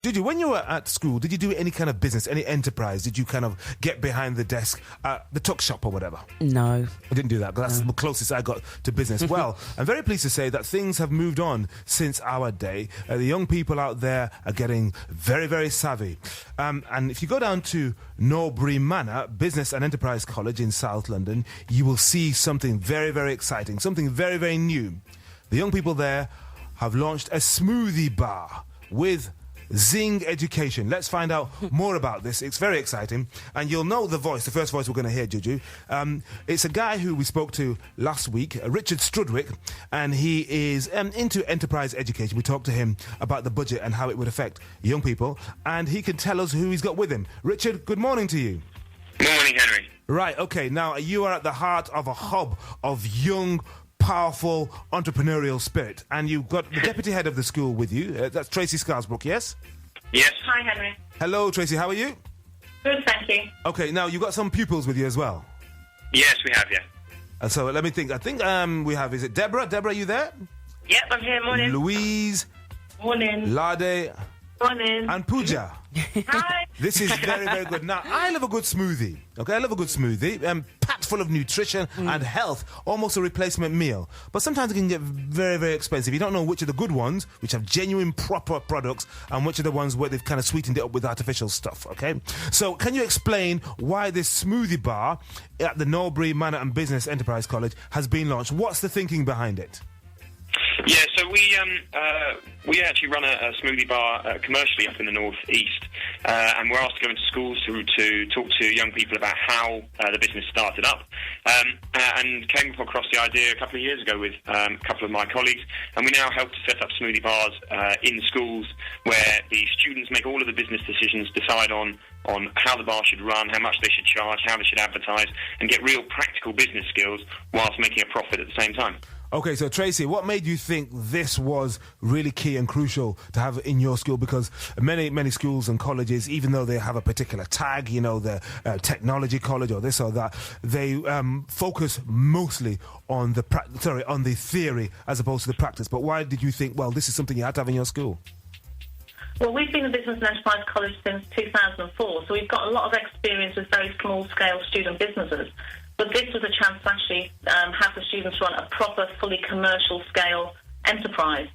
Juju, when you were at school, did you do any kind of business, any enterprise? Did you kind of get behind the desk at the tuck shop or whatever? No. I didn't do that, because that's the closest I got to business. Well, I'm very pleased to say that things have moved on since our day. The young people out there are getting very, very savvy. And if you go down to Norbury Manor Business and Enterprise College in South London, you will see something very, very exciting, something very, very new. The young people there have launched a smoothie bar with Xing Education. Let's find out more about this. It's very exciting. And you'll know the voice, the first voice we're going to hear, Juju. It's a guy who we spoke to last week, Richard Strudwick, and he is into enterprise education. We talked to him about the budget and how it would affect young people, and he can tell us who he's got with him. Richard, good morning to you. Morning, Henry. Right, okay. Now, you are at the heart of a hub of young, powerful entrepreneurial spirit, and you've got the deputy head of the school with you. That's Tracy Scarsbrook, yes? Yes. Hi, Henry. Hello, Tracy. How are you? Good, thank you. Okay, now you've got some pupils with you as well. Yes, we have, yeah. So let me think. I think we have, is it Deborah? Deborah, are you there? Yep, I'm here. Morning. Louise. Morning. Lade. Morning. And Pooja. Hi. This is very, very good. Now, I love a good smoothie. Okay, I love a good smoothie. Packed full of nutrition and health. Almost a replacement meal. But sometimes it can get very, very expensive. You don't know which are the good ones, which have genuine, proper products, and which are the ones where they've kind of sweetened it up with artificial stuff, okay? So, can you explain why this smoothie bar at the Norbury Manor and Business Enterprise College has been launched? What's the thinking behind it? Yeah, so we actually run a smoothie bar commercially up in the northeast, and we're asked to go into schools to talk to young people about how the business started up, and came across the idea a couple of years ago with a couple of my colleagues, and we now help to set up smoothie bars in schools where the students make all of the business decisions, decide on how the bar should run, how much they should charge, how they should advertise, and get real practical business skills whilst making a profit at the same time. Okay, so Tracy, what made you think this was really key and crucial to have in your school? Because many schools and colleges, even though they have a particular tag, you know, the technology college or this or that, they focus mostly on the theory as opposed to the practice. But why did you think, well, this is something you had to have in your school? Well, we've been a Business and Enterprise College since 2004, so we've got a lot of experience with very small-scale student businesses. But this was a chance to actually have the students run a proper, fully commercial-scale enterprise.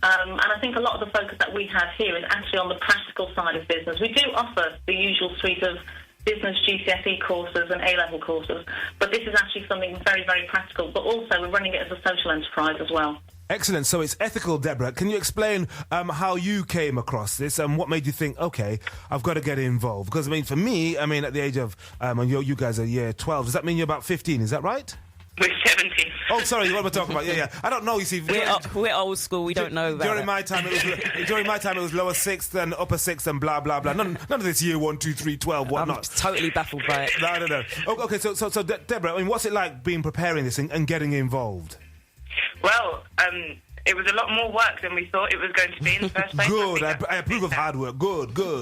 And I think a lot of the focus that we have here is actually on the practical side of business. We do offer the usual suite of business GCSE courses and A-level courses, but this is actually something very, very practical. But also, we're running it as a social enterprise as well. Excellent. So it's ethical, Deborah. Can you explain how you came across this and what made you think, okay, I've got to get involved? Because, I mean, for me, I mean, at the age of, and you guys are year 12, does that mean you're about 15? Is that right? We're 17. Oh, sorry, what am I talking about? Yeah. I don't know, you see. We're old school, we don't know about during my time, it was lower sixth and upper sixth and blah, blah, blah. None of this year 1, 2, 3, 12, whatnot. I'm totally baffled by it. No. Okay, so Deborah, I mean, what's it like preparing this and getting involved? Well, it was a lot more work than we thought it was going to be in the first place. Good, I approve of hard work. Good. And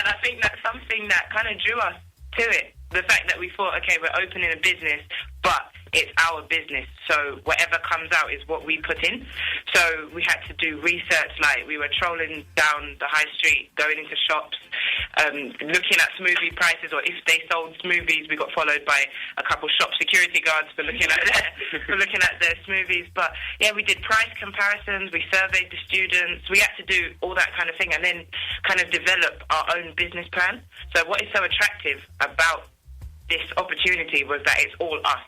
I think that's something that kind of drew us to it. The fact that we thought, okay, we're opening a business, but it's our business, so whatever comes out is what we put in. So we had to do research, like we were trolling down the high street, going into shops, looking at smoothie prices, or if they sold smoothies. We got followed by a couple shop security guards for looking at their smoothies. But yeah, we did price comparisons, we surveyed the students, we had to do all that kind of thing, and then kind of develop our own business plan. So what is so attractive about this opportunity was that it's all us.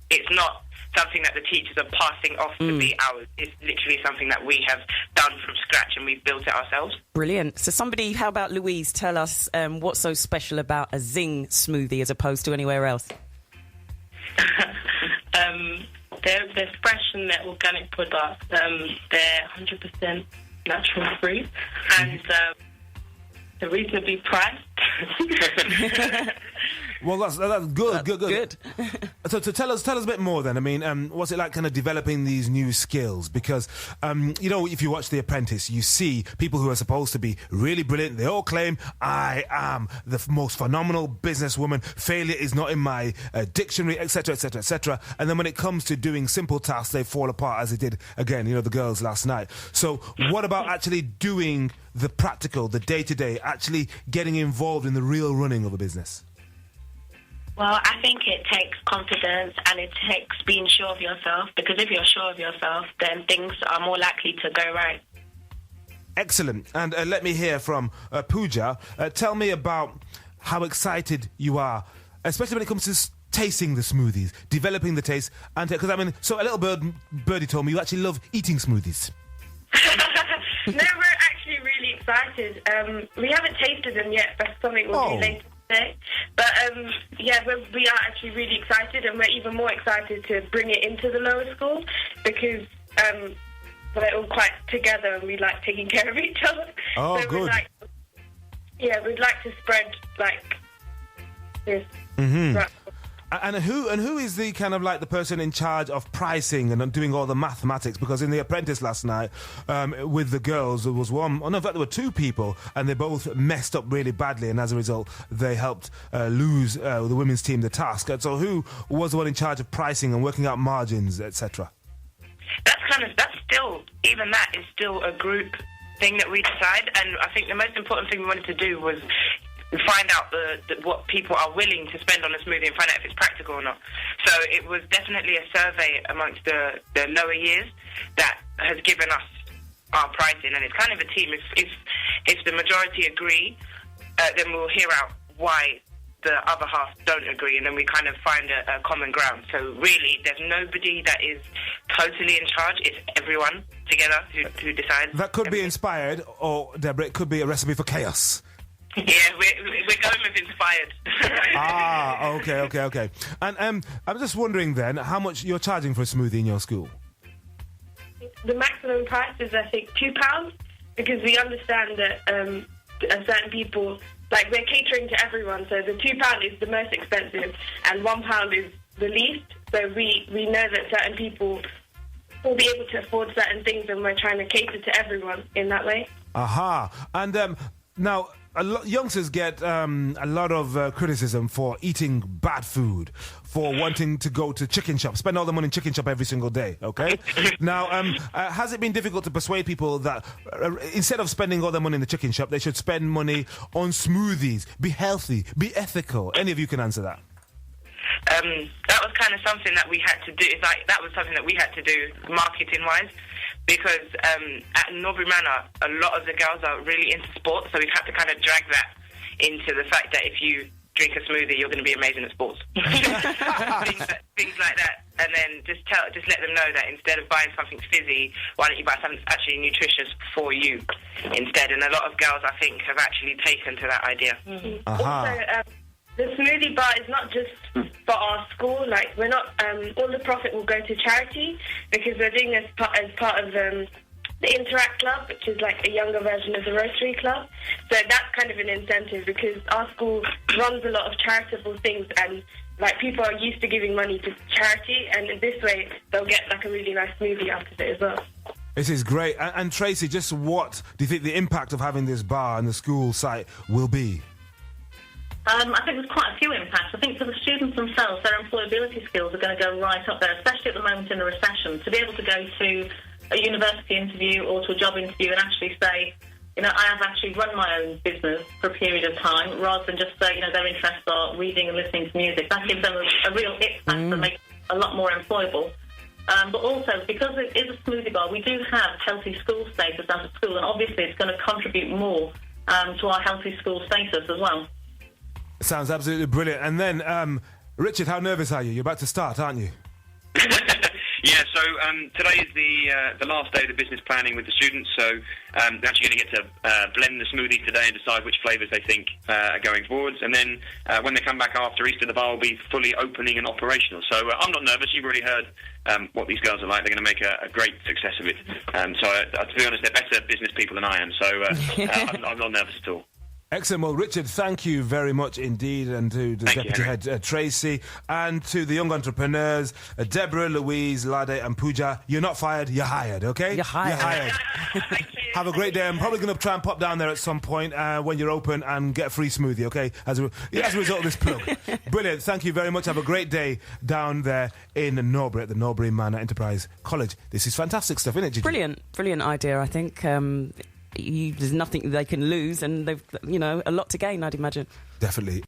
It's not something that the teachers are passing off to be ours. It's literally something that we have done from scratch and we've built it ourselves. Brilliant. So how about Louise, tell us what's so special about a Xing smoothie as opposed to anywhere else? They're fresh and they're organic products. They're 100% natural fruit and they're reasonably priced. Well, that's good. So tell us a bit more then. I mean, what's it like kind of developing these new skills? Because, if you watch The Apprentice, you see people who are supposed to be really brilliant. They all claim, I am the most phenomenal businesswoman. Failure is not in my dictionary, etc., etc., etc. And then when it comes to doing simple tasks, they fall apart, as they did, again, the girls last night. So what about actually doing the practical, the day-to-day, actually getting involved in the real running of a business? Well, I think it takes confidence and it takes being sure of yourself, because if you're sure of yourself, then things are more likely to go right. Excellent. And let me hear from Pooja. Tell me about how excited you are, especially when it comes to tasting the smoothies, developing the taste. And because so a little birdie told me you actually love eating smoothies. No, we're actually really excited. We haven't tasted them yet. That's something we'll do later today. But we are actually really excited, and we're even more excited to bring it into the lower school because we're all quite together and we like taking care of each other. Oh, so good. We'd like to spread this. Mm-hmm. And who is the kind of like the person in charge of pricing and doing all the mathematics? Because in The Apprentice last night, with the girls, there was one. Oh no, in fact, there were two people, and they both messed up really badly, and as a result, they helped lose the women's team the task. And so, who was the one in charge of pricing and working out margins, etc.? That's still, even that is still a group thing that we decide. And I think the most important thing we wanted to do was find out what people are willing to spend on a smoothie and find out if it's practical or not. So it was definitely a survey amongst the lower years that has given us our pricing, and it's kind of a team. If the majority agree, then we'll hear out why the other half don't agree, and then we kind of find a common ground. So really, there's nobody that is totally in charge. It's everyone together who decides. That could be inspired, or, Deborah, it could be a recipe for chaos. Yeah, we're going with inspired. Okay. And I'm just wondering then, how much you're charging for a smoothie in your school? The maximum price is, I think, £2, because we understand that certain people, we're catering to everyone, so the £2 is the most expensive and £1 is the least. So we know that certain people will be able to afford certain things, and we're trying to cater to everyone in that way. Aha. And now, youngsters get a lot of criticism for eating bad food, for wanting to go to chicken shop, spend all the money in chicken shop every single day, okay? Now, has it been difficult to persuade people that instead of spending all their money in the chicken shop, they should spend money on smoothies, be healthy, be ethical? Any of you can answer that. That was kind of something that we had to do. That was something that we had to do marketing-wise. Because at Norbury Manor, a lot of the girls are really into sports, so we've had to kind of drag that into the fact that if you drink a smoothie, you're going to be amazing at sports. things like that. And then just let them know that instead of buying something fizzy, why don't you buy something that's actually nutritious for you instead? And a lot of girls, I think, have actually taken to that idea. Mm-hmm. Also, the smoothie bar is not just for our school. We're not. All the profit will go to charity, because we're doing this as part of the Interact Club, which is like a younger version of the Rotary Club. So that's kind of an incentive, because our school runs a lot of charitable things, and people are used to giving money to charity, and in this way they'll get a really nice smoothie out of it as well. This is great. And Tracy, just what do you think the impact of having this bar in the school site will be? I think there's quite a few impacts. I think for the students themselves, their employability skills are going to go right up there, especially at the moment in the recession. To be able to go to a university interview or to a job interview and actually say, I have actually run my own business for a period of time, rather than just say, their interests are reading and listening to music. That gives them a real it factor that makes it a lot more employable. But also, because it is a smoothie bar, we do have healthy school status as a school, and obviously it's going to contribute more to our healthy school status as well. Sounds absolutely brilliant. And then, Richard, how nervous are you? You're about to start, aren't you? Yeah, so today is the last day of the business planning with the students, so they're actually going to get to blend the smoothie today and decide which flavours they think are going forwards. And then when they come back after Easter, the bar will be fully opening and operational. So I'm not nervous. You've already heard what these girls are like. They're going to make a great success of it. To be honest, they're better business people than I am, so I'm not nervous at all. Excellent. Well, Richard, thank you very much indeed, and to the Deputy Head, Tracy, and to the young entrepreneurs, Deborah, Louise, Lade, and Pooja. You're not fired, you're hired, okay? You're hired. Thank you. Have a great day. I'm probably going to try and pop down there at some point when you're open and get a free smoothie, okay? As a result of this plug. Brilliant. Thank you very much. Have a great day down there in Norbury at the Norbury Manor Enterprise College. This is fantastic stuff, isn't it, Gigi? Brilliant idea, I think. There's nothing they can lose, and they've, a lot to gain, I'd imagine. Definitely.